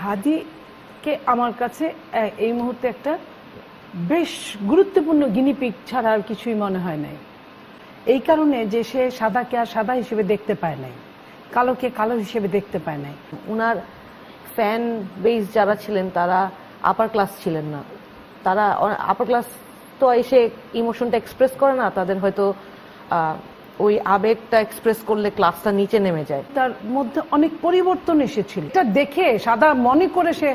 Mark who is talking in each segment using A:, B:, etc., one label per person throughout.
A: হাদিকে আমার কাছে এই মুহূর্তে একটা বেশ গুরুত্বপূর্ণ গিনিপিগ ছাড়া আর কিছুই মনে হয় নাই। এই কারণে যে সে সাদাকে আর সাদা হিসেবে দেখতে পায় নাই, কালোকে কালো হিসেবে দেখতে পায় নাই।
B: উনার ফ্যান বেস যারা ছিলেন তারা আপার ক্লাস ছিলেন না। তারা আপার ক্লাস তো এসে ইমোশনটা এক্সপ্রেস করে না, তাদের হয়তো ওই আবেগটা এক্সপ্রেস করলে ক্লাসটা নিচে নেমে যায়।
A: তার মধ্যে অনেক পরিবর্তন এসেছিল, এটা দেখে সাদা মনে করে সে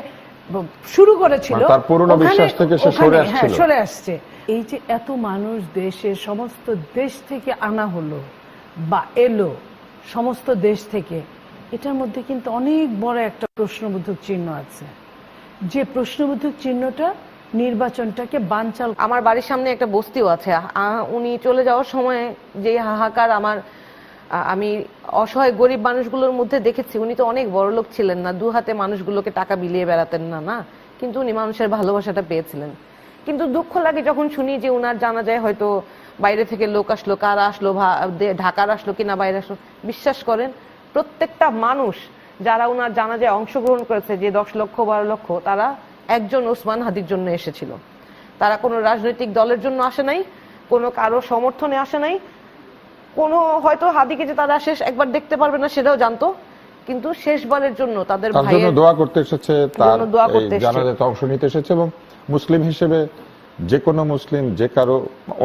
A: শুরু করেছিল,
C: তার পুরনো বিশ্বাস থেকে সে সরে
A: আসছে। এই যে এত মানুষ দেশের সমস্ত দেশ থেকে আনা হলো বা এলো সমস্ত দেশ থেকে, এটার মধ্যে কিন্তু অনেক বড় একটা প্রশ্নবোধক চিহ্ন আছে, যে প্রশ্নবোধক চিহ্নটা নির্বাচনটাকে বানচাল।
B: আমার বাড়ির সামনে একটা বস্তিও আছে, উনি চলে যাওয়ার সময় যে হাহাকার আমি অসহায় গরিব মানুষগুলোর মধ্যে দেখেছি। উনি তো অনেক বড় লোক ছিলেন না, দু হাতে মানুষগুলোকে টাকা বিলিয়ে বেড়াতেন না, কিন্তু উনি মানুষের ভালোবাসাটা পেয়েছিলেন। কিন্তু দুঃখ লাগে যখন শুনি যে উনার জানা যায় হয়তো বাইরে থেকে লোক আসলো, কারা আসলো, ঢাকার আসলো কিনা বাইরে আসলো। বিশ্বাস করেন প্রত্যেকটা মানুষ যারা উনার জানা যায় অংশগ্রহণ করেছে, যে 10 লক্ষ 12 লক্ষ, তারা একজন ওসমান হাদির জন্য এসেছিল। তারা কোনো রাজনৈতিক দলের জন্য আসে নাই, কোনো কারো সমর্থনে আসে নাই, কোনো হয়তো হাদিকে যে তারা শেষ একবার দেখতে পারবে না সেটাও জানতো, কিন্তু শেষবারের জন্য তাদের ভাইয়ের
C: দোয়া করতে এসেছে, তার জানাজাতে অংশ নিতে এসেছে। এবং মুসলিম হিসেবে যে কোনো মুসলিম যে কারো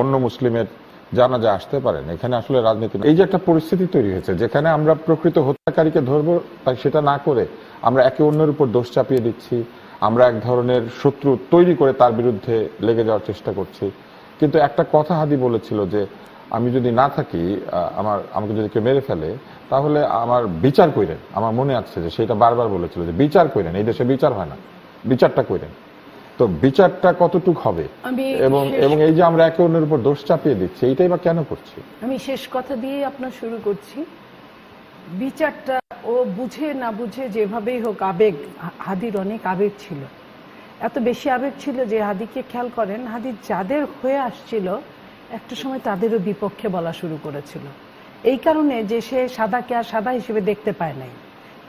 C: অন্য মুসলিমের জানাজা আসতে পারেন, এখানে আসলে রাজনীতি। এই যে একটা পরিস্থিতি তৈরি হয়েছে যেখানে আমরা প্রকৃত হত্যাকারীকে ধরবো, তাই সেটা না করে আমরা একে অন্যের উপর দোষ চাপিয়ে দিচ্ছি, আমরা এক ধরনের শত্রু তৈরি করে তার বিরুদ্ধে লেগে যাওয়ার চেষ্টা করছি। কিন্তু একটা কথা হাদি বলেছিল যে আমি যদি না থাকি, আমাকে যদি কেউ মেরে ফেলে, তাহলে আমার বিচার কইরেন। আমার মনে আছে যে সেটা বারবার বলেছিল যে বিচার কইরেন, এই দেশে বিচার হয় না, বিচারটা কইরেন। তো বিচারটা কতটুক হবে, এবং এই যে আমরা একে অন্যের উপর দোষ চাপিয়ে দিচ্ছি, এইটাই বা কেন করছি?
A: আমি শেষ কথা দিয়ে আপনার শুরু করছি। বিচারটা ও বুঝে না বুঝে যেভাবেই হোক, আবেগ, হাদির অনেক আবেগ ছিল, এত বেশি আবেগ ছিল যে হাদিকে খেয়াল করেন, হাদি যাদের হয়ে আসছিল একটা সময় তাদেরও বিপক্ষে বলা শুরু করেছিল। এই কারণে যে সে সাদাকে আর সাদা হিসেবে দেখতে পায় নাই,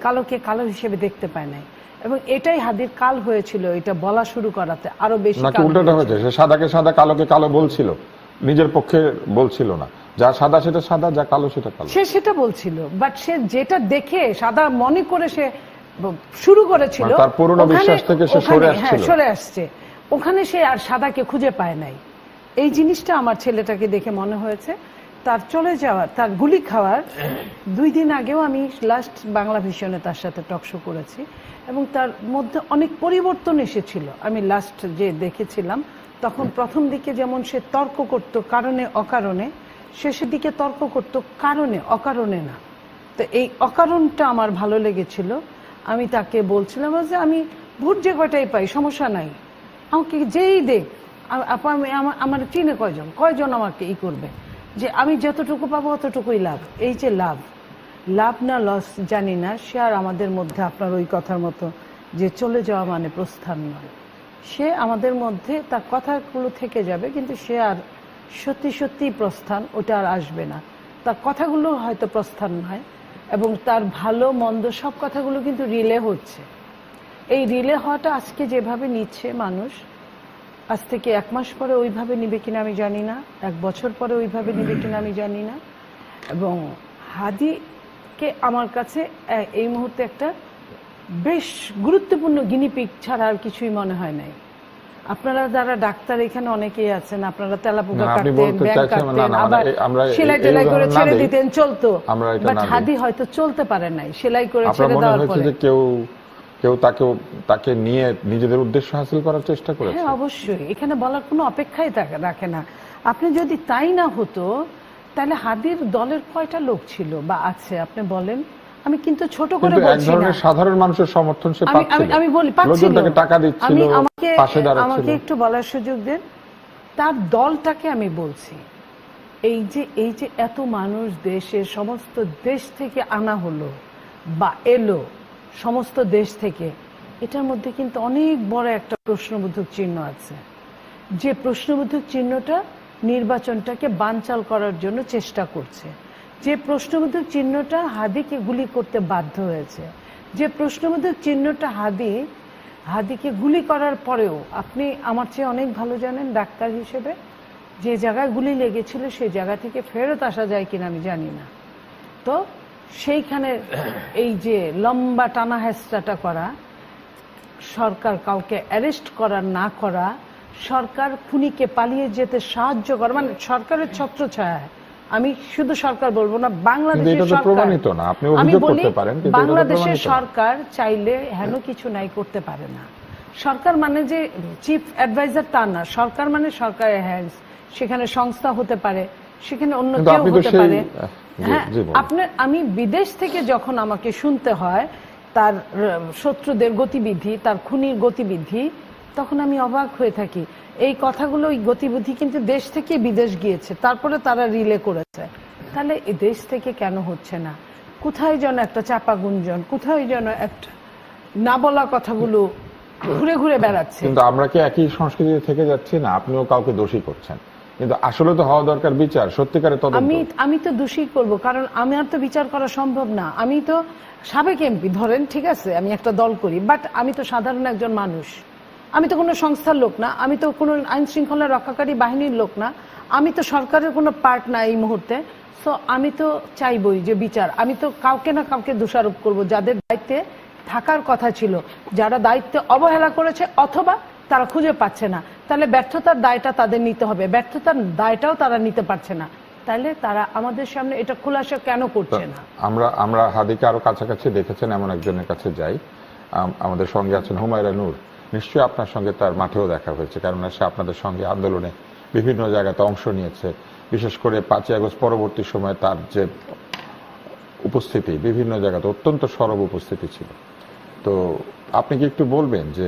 A: কালোকে কালো হিসেবে দেখতে পায় নাই, এবং এটাই হাদির কাল হয়েছিল, এটা বলা শুরু করাতে আরো বেশি।
C: উল্টোটা হয়েছে, সে সাদাকে সাদা কালোকে কালো বলছিল, নিজের পক্ষে বলছিল না। যা সাদা সেটা সাদা, যা কালো সেটা কালো,
A: সে সেটা বলছিল। বাট সে যেটা দেখে সাদা মনে করে সে শুরু করেছিল,
C: তার পুরনো বিশ্বাস থেকে সে
A: সরে আসছে, ওখানে সে আর সাদাকে খুঁজে পায় নাই। এই জিনিসটা আমার ছেলেটাকে দেখে মনে হয়েছে। তার চলে যাওয়ার, তার গুলি খাওয়ার 2 দিন আগেও আমি লাস্ট বাংলা ভিশনে তার সাথে টকশো করেছি, এবং তার মধ্যে অনেক পরিবর্তন এসেছিল। আমি লাস্ট যে দেখেছিলাম, তখন প্রথম দিকে যেমন সে তর্ক করত কারণে অকারণে, শেষের দিকে তর্ক করত কারণে অকারণে না। তো এই অকারণটা আমার ভালো লেগেছিল। আমি তাকে বলছিলাম যে আমি ভোট যে কয়টাই পাই সমস্যা নাই, আমাকে যেই দেখ, আমার চিনে কয়জন আমাকে করবে, যে আমি যতটুকু পাবো অতটুকুই লাভ। এই যে লাভ না লস জানি না, সে আর আমাদের মধ্যে আপনার ওই কথার মতো যে চলে যাওয়া মানে প্রস্থান নয়। সে আমাদের মধ্যে তার কথাগুলো থেকে যাবে, কিন্তু সে আর সত্যি সত্যি প্রস্থান ওটা আর আসবে না। তার কথাগুলো হয়তো প্রস্থান নয়, এবং তার ভালো মন্দ সব কথাগুলো কিন্তু রিলে হচ্ছে। এই রিলে হওয়াটা আজকে যেভাবে নিচ্ছে মানুষ, আজ থেকে 1 মাস পরে ওইভাবে নিবে কিনা আমি জানি না, 1 বছর পরে ওইভাবে নিবে কিনা আমি জানি না। এবং হাদিকে আমার কাছে এই মুহূর্তে একটা বেশ গুরুত্বপূর্ণ গিনিপিগ ছাড়া আর কিছুই মনে হয় নাই। আপনারা যারা ডাক্তার এখানে অনেকেই আছেন, আপনারা তেলাপোকা কাটতেন, ব্যাং কাটতেন, আবার সেলাই টেলাই করে ছেড়ে দিতেন, চলতো। বাট হাদি হয়তো চলতে পারে নাই, সেলাই করে ছেড়ে দেওয়ার পরে
C: কেউ তাকে নিয়ে নিজেদের উদ্দেশ্য হাসিল করার চেষ্টা করেছে।
A: হ্যাঁ, অবশ্যই, এখানে বলার কোনো অপেক্ষাই রাখে না। আপনি যদি তাই না হতো, তাহলে হাদির দলের কয়টা লোক ছিল বা আছে আপনি বলেন? আমি কিন্তু ছোট করে বলছি না,
C: সাধারণ মানুষের সমর্থন সে পাচ্ছিল,
A: আমি বলি পাচ্ছিল,
C: লোকজন তাকে টাকা দিচ্ছিল, পাশে দাঁড়াচ্ছিল।
A: আমাকে একটু বলার সুযোগ দেন। তার দলটাকে আমি বলছি, এই যে এত মানুষ দেশের সমস্ত দেশ থেকে আনা হলো বা এলো সমস্ত দেশ থেকে, এটার মধ্যে কিন্তু অনেক বড় একটা প্রশ্নবোধক চিহ্ন আছে, যে প্রশ্নবোধক চিহ্নটা নির্বাচনটাকে বানচাল করার জন্য চেষ্টা করছে, যে প্রশ্নবোধক চিহ্নটা হাদিকে গুলি করতে বাধ্য হয়েছে, যে প্রশ্নবোধক চিহ্নটা হাদিকে গুলি করার পরেও আপনি আমার চেয়ে অনেক ভালো জানেন ডাক্তার হিসেবে, যে জায়গায় গুলি লেগেছিল সেই জায়গা থেকে ফেরত আসা যায় কিনা আমি জানি না। তো সেইখানে এই যে লম্বা টানা হেঁচড়াটা করা, সরকার কাউকে অ্যারেস্ট করা না করা, সরকার খুনিকে পালিয়ে যেতে সাহায্য করা, মানে সরকারের ছত্রছায়ায়, আমি শুধু সরকার বলবো না, বাংলাদেশের সরকার, আমি বলি বাংলাদেশের সরকার চাইলে হেন কিছু নাই করতে পারে না। সরকার মানে যে চিফ অ্যাডভাইজার তা না, সরকার মানে সরকারের হ্যান্ডস, সেখানে সংস্থা হতে পারে, সেখানে অন্য কেউ হতে পারে। হ্যাঁ, আমি বিদেশ থেকে যখন আমাকে শুনতে হয় তার শত্রুদের গতিবিধি, তার খুনির গতিবিধি, তখন আমি অবাক হয়ে থাকি। এই কথাগুলো, ওই গতিবিধি কিন্তু দেশ থেকে বিদেশ গিয়েছে, তারপরে তারা রিলে করেছে। তাহলে এই দেশ থেকে কেন হচ্ছে না? কোথায় যেন একটা চাপা গুঞ্জন, কোথায় যেন একটা না বলা কথাগুলো ঘুরে ঘুরে বেড়াচ্ছে।
C: কিন্তু আমরা কি একই সংস্কৃতি থেকে যাচ্ছি না? আপনিও কাউকে দোষী করছেন, কিন্তু আসলে তো হওয়া দরকার বিচার, সত্যিকারের তদন্ত।
A: আমি তো দোষী করব, কারণ আমার তো বিচার করা সম্ভব না। আমি তো সাবেক এমপি ধরেন, ঠিক আছে, আমি একটা দল করি, বাট আমি তো সাধারণ একজন মানুষ। আমি তো কোনো সংস্থার লোক না, আমি তো কোনো আইন শৃঙ্খলা রক্ষাকারী বাহিনীর লোক না, আমি তো সরকারের কোনো পার্ট না এই মুহূর্তে। সো আমি তো চাইবই যে বিচার। আমি তো কাউকে না কাউকে দোষারোপ করব, যাদের দায়িত্বে থাকার কথা ছিল, যারা দায়িত্বে অবহেলা করেছে অথবা তারা খুঁজে পাচ্ছে না, তাহলে ব্যর্থতার দায়টা তাদের নিতে হবে। ব্যর্থতার দায়টাও তারা নিতে পারছে না, তাহলে তারা আমাদের সামনে এটা খোলাসা কেন করছে না?
C: আমরা হাদিকে আরো কাছাকাছি দেখেছেন এমন একজনের কাছে যাই। আমাদের সঙ্গে আছেন হুমায়রা নূর। নিশ্চয়ই আপনার সঙ্গে তার মাঠেও দেখা হয়েছে, কারণ সে আপনাদের সঙ্গে আন্দোলনে বিভিন্ন জায়গাতে অংশ নিয়েছে। বিশেষ করে 5ই আগস্ট পরবর্তী সময়ে তার যে উপস্থিতি বিভিন্ন জায়গাতে অত্যন্ত সরব উপস্থিতি ছিল। তো আপনি কি একটু বলবেন যে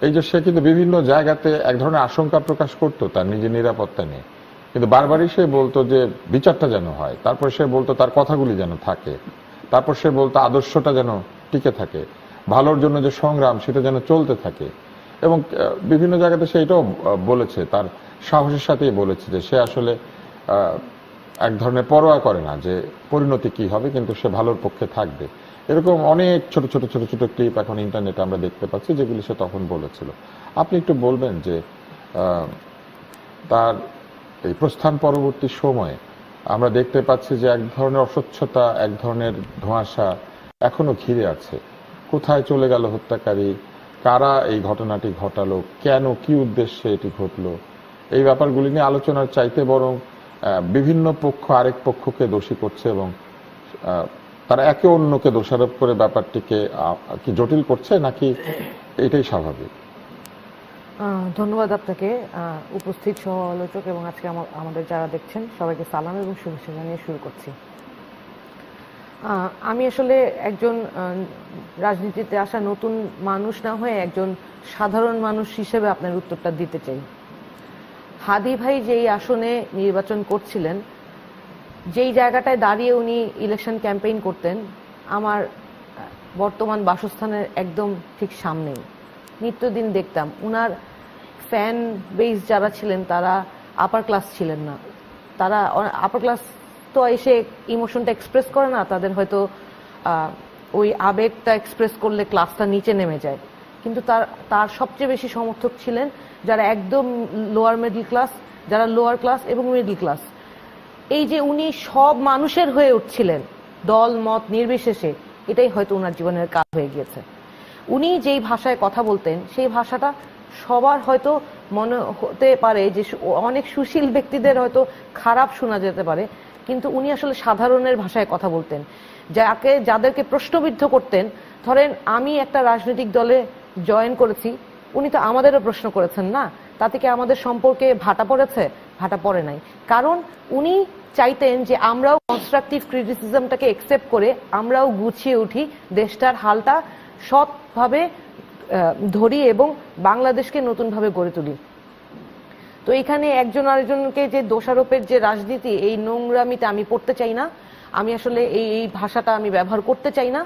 C: এই যে সে কিন্তু বিভিন্ন জায়গাতে এক ধরনের আশঙ্কা প্রকাশ করতো তার নিজের নিরাপত্তা নিয়ে, কিন্তু বারবারই সে বলতো যে বিচারটা যেন হয়, তারপর সে বলতো তার কথাগুলি যেন থাকে, তারপর সে বলতো আদর্শটা যেন টিকে থাকে, ভালোর জন্য যে সংগ্রাম সেটা যেন চলতে থাকে। এবং বিভিন্ন জায়গাতে সে এটাও বলেছে, তার সাহসের সাথেই বলেছে যে সে আসলে এক ধরনের পরোয়া করে না যে পরিণতি কি হবে, কিন্তু সে ভালোর পক্ষে থাকবে। এরকম অনেক ছোট ছোট ছোট ছোট ক্লিপ এখন ইন্টারনেটে আমরা দেখতে পাচ্ছি, যেগুলি সে তখন বলেছিল। আপনি একটু বলবেন যে তার এই প্রস্থান পরবর্তী সময়ে আমরা দেখতে পাচ্ছি যে এক ধরনের অস্বচ্ছতা, এক ধরনের ধোঁয়াশা এখনো ঘিরে আছে। কোথায় চলে গেল হত্যাকারী, কারা এই ঘটনাটি ঘটালো, কেন, কি উদ্দেশ্যে এটি ঘটলো, এই ব্যাপারগুলি নিয়ে আলোচনার চাইতে বরং বিভিন্ন পক্ষ আরেক পক্ষকে দোষী করছে এবং তারা একে অন্যকে দোষারোপ করে ব্যাপারটিকে কি জটিল করছে, নাকি এটাই স্বাভাবিক?
B: ধন্যবাদ আপনাকে, উপস্থিত সহ আলোচক এবং আজকে আমাদের যারা দেখছেন সবাইকে সালাম এবং শুভেচ্ছা জানিয়ে শুরু করছি। আমি আসলে একজন রাজনীতিতে আসা নতুন মানুষ না হয়ে একজন সাধারণ মানুষ হিসেবে আপনার উত্তরটা দিতে চাই। হাদি ভাই যেই আসনে নির্বাচন করছিলেন, যেই জায়গাটায় দাঁড়িয়ে উনি ইলেকশন ক্যাম্পেইন করতেন, আমার বর্তমান বাসস্থানের একদম ঠিক সামনেই। নিত্যদিন দেখতাম উনার ফ্যান বেস যারা ছিলেন তারা আপার ক্লাস ছিলেন না। তারা আপার ক্লাস তো এসে ইমোশনটা এক্সপ্রেস করে না, তাদের হয়তো ওই আবেগটা এক্সপ্রেস করলে ক্লাসটা নিচে নেমে যায়। কিন্তু তার সবচেয়ে বেশি সমর্থক ছিলেন যারা একদম লোয়ার মিডল ক্লাস, যারা লোয়ার ক্লাস এবং মিডল ক্লাস। এই যে উনি সব মানুষের হয়ে উঠছিলেন দল মত নির্বিশেষে, এটাই হয়তো ওনার জীবনের কাজ হয়ে গিয়েছে। উনি যেই ভাষায় কথা বলতেন সেই ভাষাটা সবার হয়তো মনে হতে পারে যে অনেক সুশীল ব্যক্তিদের হয়তো খারাপ শোনা যেতে পারে, কিন্তু উনি আসলে সাধারণের ভাষায় কথা বলতেন। যাদেরকে প্রশ্নবিদ্ধ করতেন, ধরেন আমি একটা রাজনৈতিক দলে জয়েন করেছি, উনি তো আমাদেরও প্রশ্ন করেছেন না, তাতে কি আমাদের সম্পর্কে ভাটা পড়েছে? ভাটা পড়ে নাই। কারণ উনি চাইতেন যে আমরাও কনস্ট্রাকটিভ ক্রিটিসিজমটাকে একসেপ্ট করে আমরাও গুছিয়ে উঠি, দেশটার হালটা সৎভাবে ধরি এবং বাংলাদেশকে নতুনভাবে গড়ে তুলি। তো এখানে একজন আরেকজনকে যে দোষারোপের যে রাজনীতি, এই নোংরামিতে আমি পড়তে চাই না। আমি আসলে এই ভাষাটা আমি ব্যবহার করতে চাই না।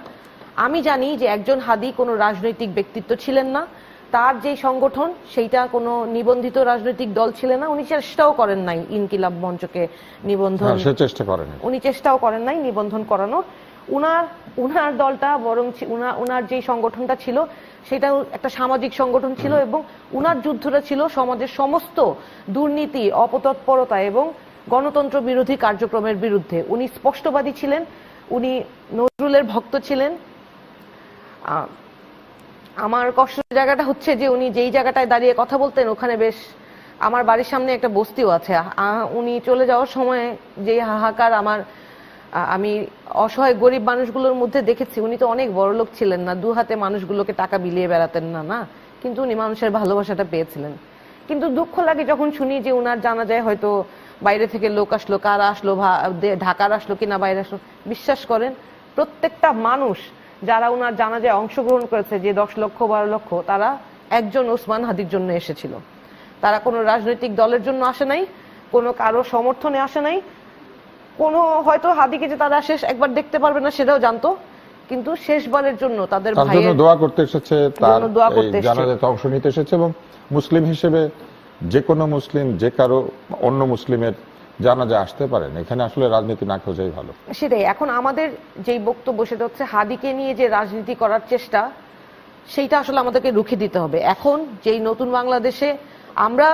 B: আমি জানি যে একজন হাদি কোনো রাজনৈতিক ব্যক্তিত্ব ছিলেন না, তার যে সংগঠন সেইটা কোনো নিবন্ধিত রাজনৈতিক দল ছিলেন না। উনি চেষ্টাও করেন নাই ইনকিলাব মঞ্চকে নিবন্ধন,
C: চেষ্টা করেন,
B: উনি চেষ্টাও করেন নাই নিবন্ধন করানোর। উনার দলটা বরং উনার যে সংগঠনটা ছিল সেটা একটা সামাজিক সংগঠন ছিল এবং উনার যুদ্ধটা ছিল সমাজের সমস্ত দুর্নীতি, অপতৎপরতা এবং গণতন্ত্র বিরোধী কার্যক্রমের বিরুদ্ধে। উনি স্পষ্টবাদী ছিলেন, উনি নজরুলের ভক্ত ছিলেন। আমার কষ্টের জায়গাটা হচ্ছে যে উনি যেই জায়গাটায় দাঁড়িয়ে কথা বলতেন ওখানে বেশ, আমার বাড়ির সামনে একটা বস্তিও আছে। উনি চলে যাওয়ার সময় যে হাহাকার আমি অসহায় গরিব মানুষগুলোর মধ্যে দেখেছি। উনি তো অনেক বড়লোক ছিলেন না, দু হাতে মানুষগুলোকে টাকা বিলিয়ে বেড়াতেন না, কিন্তু উনি মানুষের ভালোবাসাটা পেয়েছিলেন। কিন্তু দুঃখ লাগে যখন শুনি যে উনার জানাজায় হয়তো বাইরে থেকে লোক আসলো, কারা আসলো, ঢাকার আসলো কিনা বাইরে আসলো। বিশ্বাস করেন প্রত্যেকটা মানুষ যারা উনার জানাজায় অংশগ্রহণ করেছে, যে 10 লক্ষ 12 লক্ষ, তারা একজন ওসমান হাদির জন্য এসেছিল। তারা কোনো রাজনৈতিক দলের জন্য আসে নাই, কোনো কারো সমর্থনে আসে নাই, কোনো হয়তো হাদিকে যে তারা শেষ একবার দেখতে পারবে না সেটাও জানতো, কিন্তু শেষবারের জন্য তাদের ভাইয়ের
C: দোয়া করতে এসেছে, তার জানাজাতে অংশ নিতে এসেছে। এবং মুসলিম হিসেবে যে কোনো মুসলিম যে কারো অন্য মুসলিমের জানাজা আসতে পারেন, এখানে আসলে রাজনীতি না খোঁজাই ভালো।
B: সেটাই এখন আমাদের যেই বক্তব্য সেটা হচ্ছে হাদিকে নিয়ে যে রাজনীতি করার চেষ্টা, সেইটা আসলে আমাদেরকে রুখে দিতে হবে। এখন যেই নতুন বাংলাদেশে আমরা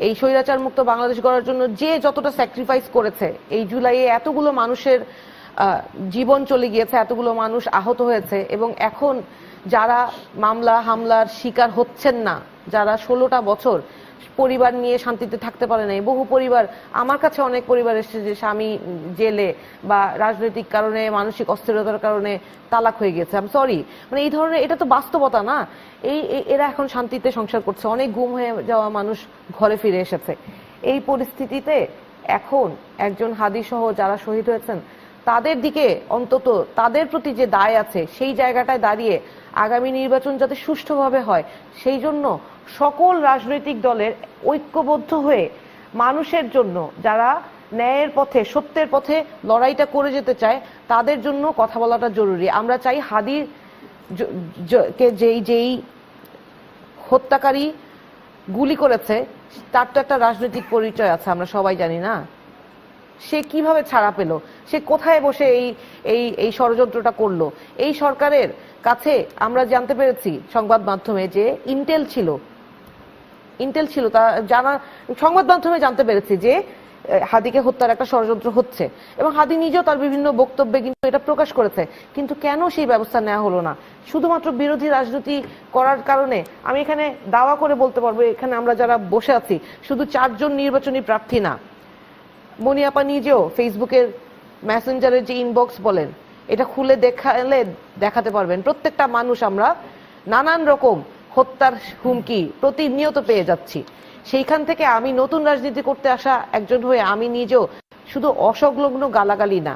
B: এই স্বৈরাচার মুক্ত বাংলাদেশ গড়ার জন্য যে যতটা স্যাক্রিফাইস করেছে, এই জুলাইয়ে এতগুলো মানুষের জীবন চলে গিয়েছে, এতগুলো মানুষ আহত হয়েছে, এবং এখন যারা মামলা হামলার শিকার হচ্ছেন না, যারা 16টা বছর পরিবার নিয়ে শান্তিতে থাকতে পারে নাই, বহু পরিবার, আমার কাছে অনেক পরিবার এসেছে যে স্বামী জেলে বা রাজনৈতিক কারণে, মানসিক অস্থিরতার কারণে তালাক হয়ে গেছে। আই এম সরি, মানে এই ধরনের, এটা তো বাস্তবতা না। এরা এখন শান্তিতে সংসার করছে, অনেক গুম হয়ে যাওয়া মানুষ ঘরে ফিরে এসেছে। এই পরিস্থিতিতে এখন একজন হাদি সহ যারা শহীদ হয়েছেন তাদের দিকে অন্তত তাদের প্রতি যে দায় আছে সেই জায়গাটায় দাঁড়িয়ে আগামী নির্বাচন যাতে সুষ্ঠুভাবে হয় সেই জন্য সকল রাজনৈতিক দলের ঐক্যবদ্ধ হয়ে মানুষের জন্য, যারা ন্যায়ের পথে সত্যের পথে লড়াইটা করে যেতে চায়, তাদের জন্য কথা বলাটা জরুরি। আমরা চাই হাদির যেই হত্যাকারী গুলি করেছে তার তো একটা রাজনৈতিক পরিচয় আছে, আমরা সবাই জানি না সে কিভাবে ছাড়া পেল, সে কোথায় বসে এই ষড়যন্ত্রটা করলো। এই সরকারের কাছে আমরা জানতে পেরেছি সংবাদ মাধ্যমে যে ইন্টেল ছিল তা জানা, সংবাদ মাধ্যমে জানতে পেরেছি যে হাদিকে হত্যার একটা ষড়যন্ত্র হচ্ছে, এবং হাদি নিজেও তার বিভিন্ন বক্তব্যে কিন্তু এটা প্রকাশ করেছে। কিন্তু কেন সেই ব্যবস্থা নেওয়া হলো না? শুধুমাত্র বিরোধী রাজনীতি করার কারণে? আমি এখানে দাওয়া করে বলতে পারবো, এখানে আমরা যারা বসে আছি শুধু 4 জন নির্বাচনী প্রার্থী না, মনিয়াপা নিজেও ফেসবুকের মেসেঞ্জারের যে ইনবক্স বলেন, এটা খুলে দেখাতে পারবেন। প্রত্যেকটা মানুষ আমরা নানান রকম হত্যার হুমকি প্রতিনিয়ত পেয়ে যাচ্ছি। সেইখান থেকে আমি নতুন রাজনীতি করতে আসা একজন হয়ে আমি নিজেও শুধু অসংলগ্ন গালাগালি না,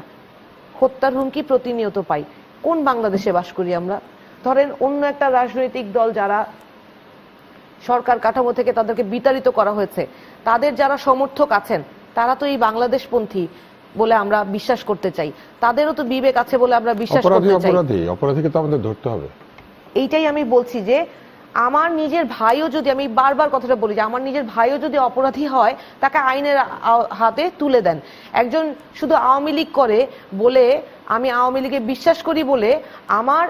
B: হত্যার হুমকি প্রতিনিয়ত পাই। কোন বাংলাদেশে বাস করি আমরা? ধরেন অন্য একটা রাজনৈতিক দল যারা সরকার কাঠামো থেকে তাদেরকে বিতাড়িত করা হয়েছে, তাদের যারা সমর্থক আছেন তারা তো এই বাংলাদেশপন্থী বলে আমরা বিশ্বাস করতে চাই, তাদেরও তো বিবেক আছে বলে আমরা বিশ্বাস করতে চাই।
C: অপরাধীকে তো আমাদের ধরতে হবে।
B: এইটাই আমি বলছি যে আমার নিজের ভাইও যদি, আমি বারবার কথাটা বলি যে আমার নিজের ভাইও যদি অপরাধী হয় তাকে আইনের হাতে তুলে দেন। একজন শুধু আওয়ামী লীগ করে বলে, আমি আওয়ামী লীগে বিশ্বাস করি বলে আমার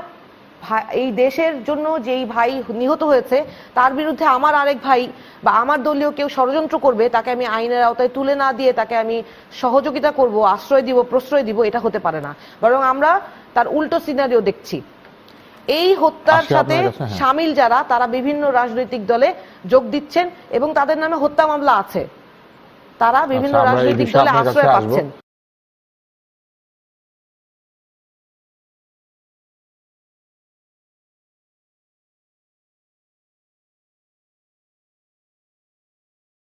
B: এই দেশের জন্য যেই ভাই নিহত হয়েছে তার বিরুদ্ধে আমার আরেক ভাই বা আমার দলীয় কেউ ষড়যন্ত্র করবে, তাকে আমি আইনের আওতায় তুলে না দিয়ে তাকে আমি সহযোগিতা করব, আশ্রয় দিব, প্রশ্রয় দিব, এটা হতে পারে না। বরং আমরা তার উল্টো সিনারিও দেখছি। এই হত্যার সাথে শামিল যারা, তারা বিভিন্ন রাজনৈতিক দলে যোগ দিচ্ছেন এবং তাদের নামে হত্যা মামলা আছে, তারা বিভিন্ন রাজনৈতিক দলে আশ্রয় পাচ্ছেন।